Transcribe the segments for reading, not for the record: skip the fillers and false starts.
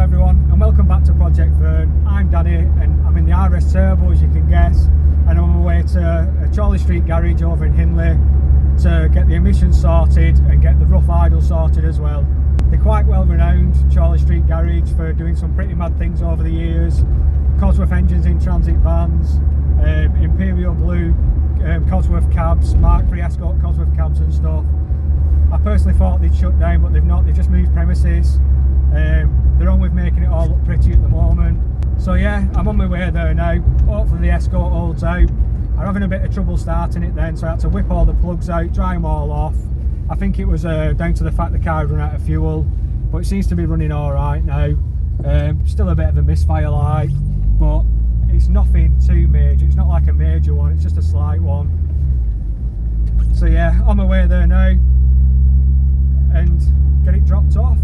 everyone and welcome back to Project Fern. I'm Danny and I'm in the RS Turbo, as you can guess, and I'm on my way to Chorley Street Garage over in Hindley to get the emissions sorted and get the rough idle sorted as well. They're quite well renowned, Chorley Street Garage, for doing some pretty mad things over the years. Cosworth engines in transit vans, Imperial Blue Cosworth cabs, Mark III Escort Cosworth cabs and stuff. I personally thought they'd shut down, but they've not. They just moved premises. They're on with making it all look pretty at the moment. So yeah, I'm on my way there now. Hopefully the Escort holds out. I'm having a bit of trouble starting it then, so I had to whip all the plugs out, dry them all off. I think it was down to the fact the car had run out of fuel, but it seems to be running all right now. Still a bit of a misfire light, but it's nothing too major. It's not like a major one, it's just a slight one. So yeah, on my way there now and get it dropped off.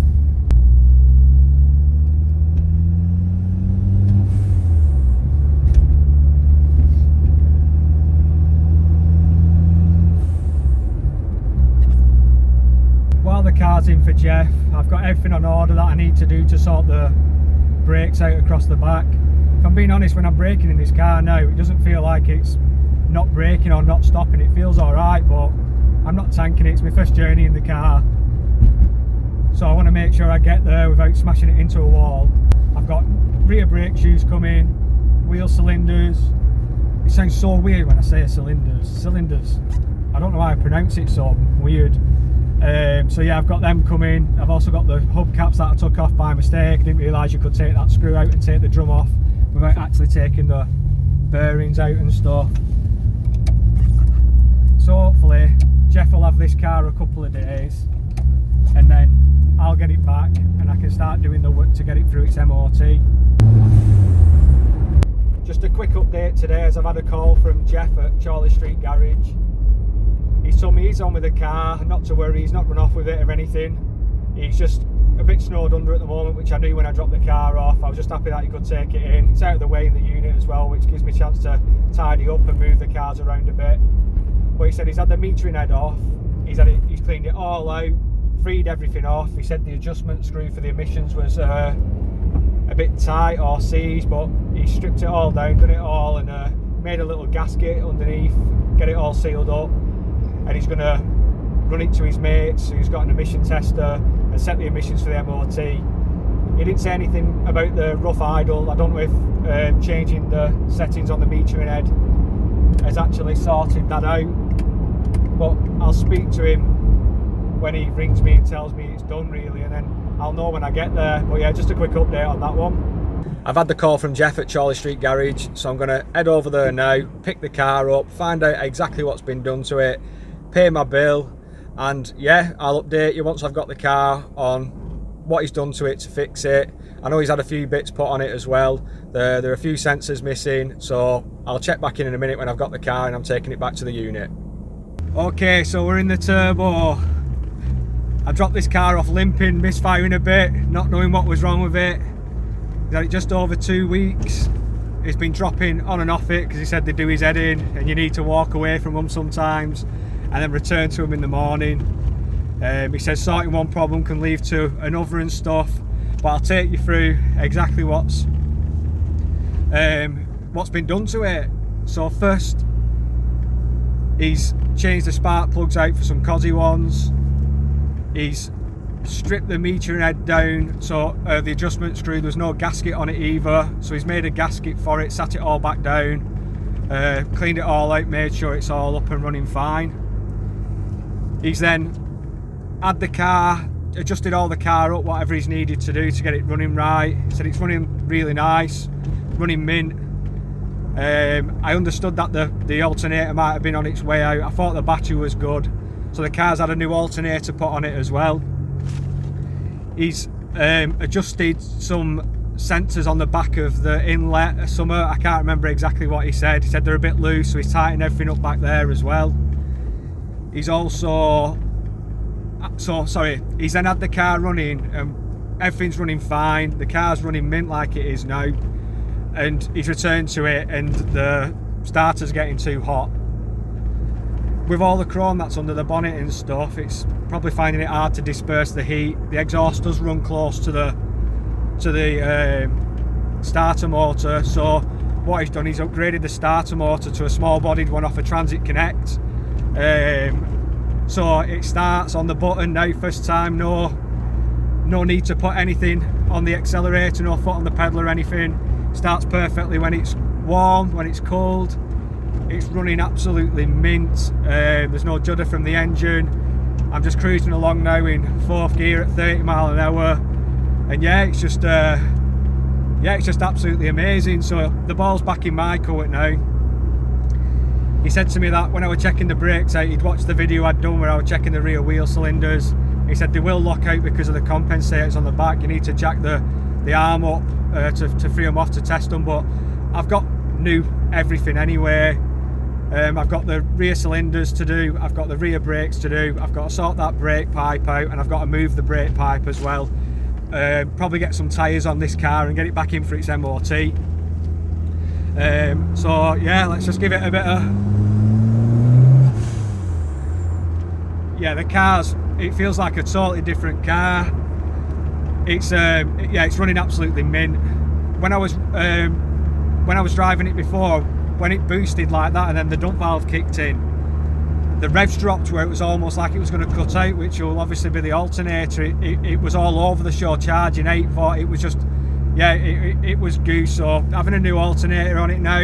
While the car's in for Jeff, I've got everything on order that I need to do to sort the brakes out across the back. If I'm being honest, when I'm braking in this car now, it doesn't feel like it's not braking or not stopping. It feels alright, but I'm not tanking it. It's my first journey in the car, so I want to make sure I get there without smashing it into a wall. I've got rear brake shoes coming, wheel cylinders. It sounds so weird when I say cylinders. I don't know why I pronounce it so weird. So yeah, I've got them coming. I've also got the hubcaps that I took off by mistake. I didn't realise you could take that screw out and take the drum off without actually taking the bearings out and stuff. So hopefully Jeff will have this car a couple of days and then I'll get it back and I can start doing the work to get it through its MOT. Just a quick update today, as I've had a call from Jeff at Chorley Street Garage. He's told me he's on with the car, not to worry, he's not run off with it or anything. He's just a bit snowed under at the moment, which I knew when I dropped the car off. I was just happy that he could take it in. It's out of the way in the unit as well, which gives me a chance to tidy up and move the cars around a bit. But he said he's had the metering head off, he's cleaned it all out, freed everything off. He said the adjustment screw for the emissions was a bit tight or seized, but he stripped it all down, done it all, and made a little gasket underneath, get it all sealed up. And he's going to run it to his mates who's got an emission tester and set the emissions for the MOT. He didn't say anything about the rough idle. I don't know if changing the settings on the metering head has actually sorted that out, but I'll speak to him when he rings me and tells me it's done really, and then I'll know when I get there. But yeah, just a quick update on that one. I've had the call from Jeff at Chorley Street Garage, so I'm going to head over there now, pick the car up, find out exactly what's been done to it, pay my bill, and yeah, I'll update you once I've got the car on what he's done to it to fix it. I know he's had a few bits put on it as well. There are a few sensors missing, so I'll check back in a minute when I've got the car and I'm taking it back to the unit. Okay, so we're in the Turbo. I dropped this car off limping, misfiring a bit, not knowing what was wrong with it. He's had it just over 2 weeks. He's been dropping on and off it because he said they do his head in and you need to walk away from them sometimes and then return to him in the morning. He says sorting one problem can lead to another and stuff, but I'll take you through exactly what's been done to it. So first, he's changed the spark plugs out for some cosy ones. He's stripped the metering head down, so the adjustment screw, there's no gasket on it either, so he's made a gasket for it, sat it all back down, cleaned it all out, made sure it's all up and running fine. He's then had the car, adjusted all the car up, whatever he's needed to do to get it running right. He said it's running really nice, running mint. I understood that the alternator might have been on its way out. I thought the battery was good, so the car's had a new alternator put on it as well. He's adjusted some sensors on the back of the inlet or something. I can't remember exactly what he said. He said they're a bit loose, so he's tightened everything up back there as well. He's also, he's then had the car running and everything's running fine. The car's running mint like it is now, and he's returned to it and the starter's getting too hot. with all the chrome that's under the bonnet and stuff, it's probably finding it hard to disperse the heat. The exhaust does run close to the to the starter motor. So what he's done, he's upgraded the starter motor to a small bodied one off a Transit Connect. So it starts on the button now, first time. No need to put anything on the accelerator, no foot on the pedal or anything. Starts perfectly when it's warm, when it's cold. It's running absolutely mint. There's no judder from the engine. I'm just cruising along now in 4th gear at 30 mile an hour, and yeah, it's just absolutely amazing. So the ball's back in my court now. He said to me that when I was checking the brakes out, he'd watched the video I'd done where I was checking the rear wheel cylinders. He said they will lock out because of the compensators on the back. You need to jack the arm up to free them off to test them, but I've got new everything anyway. I've got the rear cylinders to do, I've got the rear brakes to do, I've got to sort that brake pipe out, and I've got to move the brake pipe as well. Probably get some tyres on this car and get it back in for its MOT. So yeah, let's just give it a bit of... Yeah, the car's, it feels like a totally different car. It's yeah, it's running absolutely mint. When I was driving it before, when it boosted like that and then the dump valve kicked in, the revs dropped where it was almost like it was going to cut out, which will obviously be the alternator. It was all over the show charging 8 volt. It was just, yeah, it was goose. So having a new alternator on it now,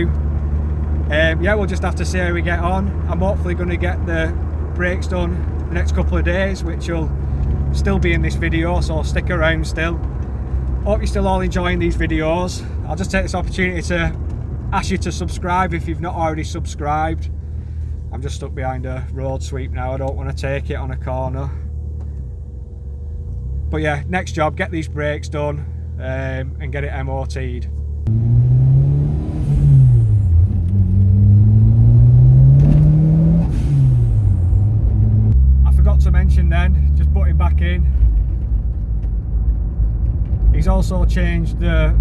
yeah, we'll just have to see how we get on. I'm hopefully going to get the brakes done the next couple of days, which will still be in this video, so stick around still. Hope you're still all enjoying these videos. I'll just take this opportunity to ask you to subscribe if you've not already subscribed. I'm just stuck behind a road sweep now, I don't want to take it on a corner. But yeah, next job, get these brakes done and get it MOT'd. I forgot to mention then, just putting back in, he's also changed the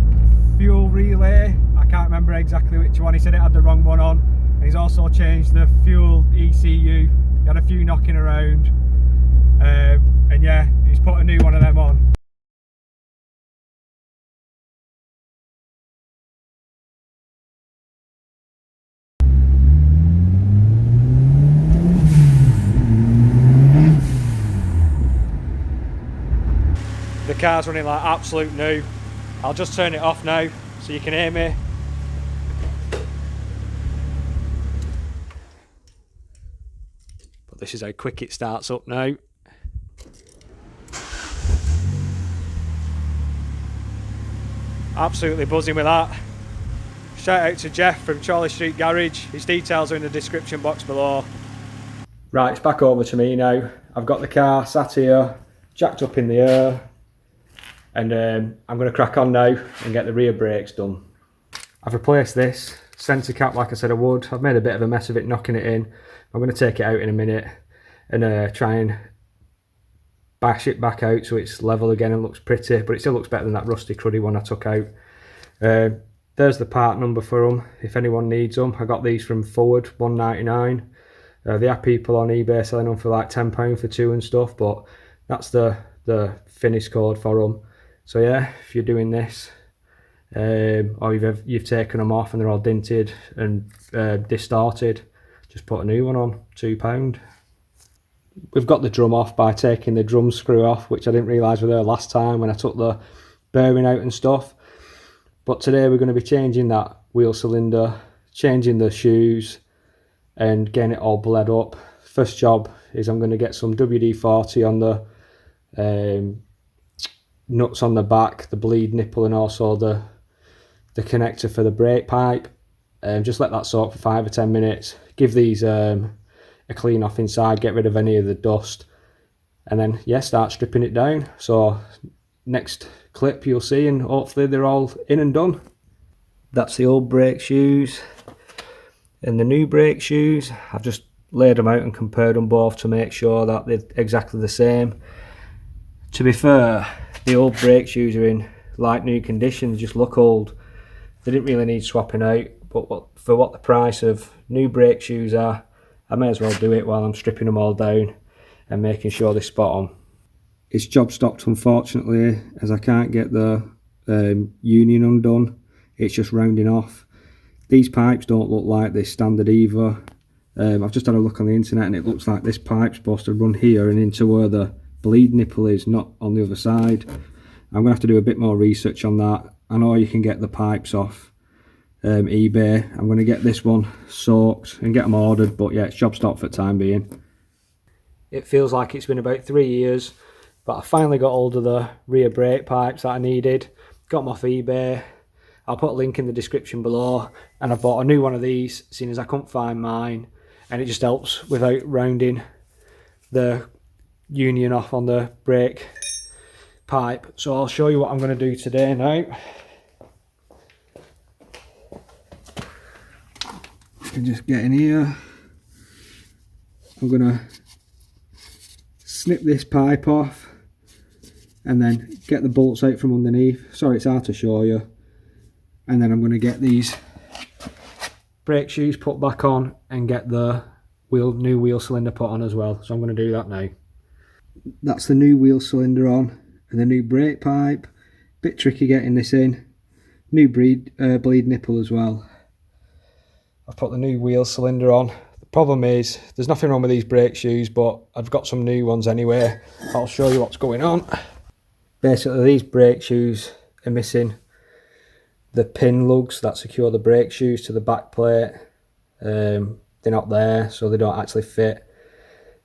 fuel relay. I can't remember exactly which one. He said it had the wrong one on. And he's also changed the fuel ECU. He had a few knocking around, and yeah, he's put a new one of them on. The car's running like absolute new. I'll just turn it off now so you can hear me. But this is how quick it starts up now. Absolutely buzzing with that. Shout out to Jeff from Chorley Street Garage. His details are in the description box below. Right, it's back over to me now. I've got the car sat here, jacked up in the air. And I'm going to crack on now and get the rear brakes done. I've replaced this centre cap like I said I would. I've made a bit of a mess of it knocking it in. I'm going to take it out in a minute and try and bash it back out so it's level again and looks pretty, but it still looks better than that rusty cruddy one I took out. There's the part number for them if anyone needs them. I got these from Ford, $1.99. They have people on eBay selling them for like £10 for 2 and stuff, but that's the finish code for them. So yeah, if you're doing this, or you've taken them off and they're all dinted and distorted, just put a new one on, £2. We've got the drum off by taking the drum screw off, which I didn't realise were there last time when I took the bearing out and stuff. But today we're going to be changing that wheel cylinder, changing the shoes and getting it all bled up. First job is I'm going to get some WD-40 on the nuts on the back, the bleed nipple, and also the connector for the brake pipe, and just let that soak for 5 or 10 minutes. Give these a clean off inside, get rid of any of the dust, and then yeah, start stripping it down. So next clip you'll see, and hopefully they're all in and done. That's the old brake shoes and the new brake shoes. I've just laid them out and compared them both to make sure that they're exactly the same. To be fair, the old brake shoes are in like new condition, they just look old. They didn't really need swapping out, but for what the price of new brake shoes are, I may as well do it while I'm stripping them all down and making sure they're spot on. It's job stopped unfortunately, as I can't get the union undone, it's just rounding off. These pipes don't look like this standard either. I've just had a look on the internet and it looks like this pipe's supposed to run here and into where the bleed nipple is, not on the other side. I'm going to have to do a bit more research on that. I know you can get the pipes off eBay. I'm going to get this one soaked and get them ordered, but yeah, it's job stop for the time being. It feels like it's been about 3 years, but I finally got hold of the rear brake pipes that I needed. Got them off eBay. I'll put a link in the description below, and I bought a new one of these, seeing as I couldn't find mine, and it just helps without rounding the union off on the brake pipe. So I'll show you what I'm going to do today now. I can just get in here. I'm going to snip this pipe off and then get the bolts out from underneath. Sorry, it's hard to show you. And then I'm going to get these brake shoes put back on and get the new wheel cylinder put on as well. So I'm going to do that now. That's the new wheel cylinder on and the new brake pipe. Bit tricky getting this in. New bleed nipple as well. I've put the new wheel cylinder on. The problem is there's nothing wrong with these brake shoes, but I've got some new ones anyway. I'll show you what's going on. Basically, these brake shoes are missing the pin lugs that secure the brake shoes to the back plate. They're not there, so they don't actually fit.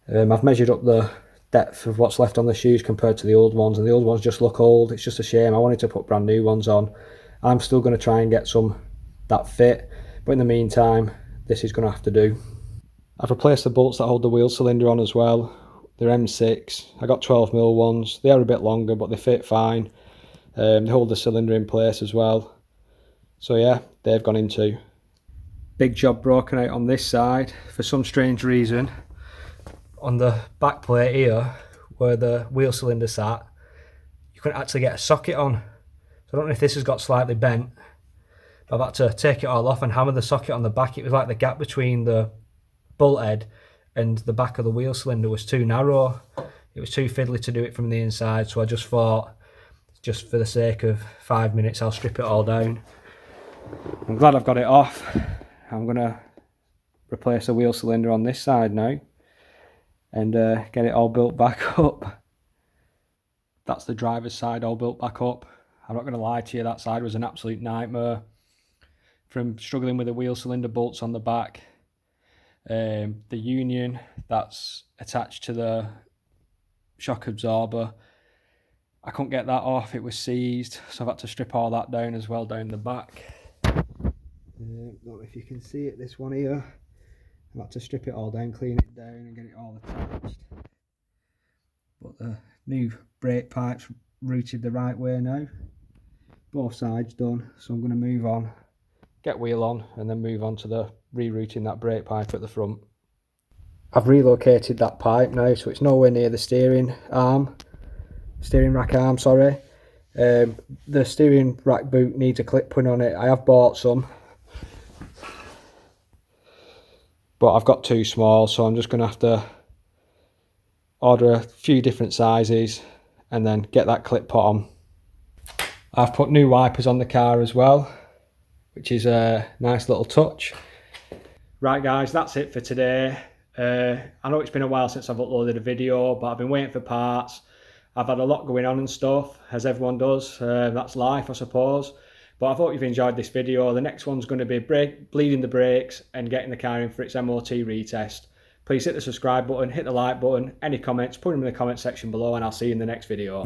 I've measured up the depth of what's left on the shoes compared to the old ones, and the old ones just look old. It's just a shame. I wanted to put brand new ones on. I'm still going to try and get some that fit, but in the meantime, this is going to have to do. I've replaced the bolts that hold the wheel cylinder on as well. They're M6. I got 12mm ones. They are a bit longer, but they fit fine. They hold the cylinder in place as well. So yeah, they've gone in too. Big job broken out on this side. For some strange reason, on the back plate here, where the wheel cylinder sat, you couldn't actually get a socket on. So I don't know if this has got slightly bent. I've had to take it all off and hammer the socket on the back. It was like the gap between the bolt head and the back of the wheel cylinder was too narrow. It was too fiddly to do it from the inside, so I just thought, just for the sake of 5 minutes, I'll strip it all down. I'm glad I've got it off. I'm going to replace the wheel cylinder on this side now and get it all built back up. That's the driver's side all built back up. I'm not going to lie to you, that side was an absolute nightmare. From struggling with the wheel cylinder bolts on the back, the union that's attached to the shock absorber, I couldn't get that off, it was seized, so I've had to strip all that down as well down the back. Don't know if you can see it, this one here, I've had to strip it all down, clean it down and get it all attached. But the new brake pipe's routed the right way now. Both sides done, so I'm going to move on, get wheel on and then move on to the rerouting that brake pipe at the front. I've relocated that pipe now, so it's nowhere near the steering rack arm, sorry. The steering rack boot needs a clip put on it. I have bought some, but I've got too small, so I'm just going to have to order a few different sizes and then get that clip put on. I've put new wipers on the car as well, which is a nice little touch. Right guys, that's it for today. I know it's been a while since I've uploaded a video, but I've been waiting for parts. I've had a lot going on and stuff, as everyone does. That's life, I suppose. But I hope you've enjoyed this video. The next one's going to be bleeding the brakes and getting the car in for its MOT retest. Please hit the subscribe button, hit the like button, any comments, put them in the comment section below, and I'll see you in the next video.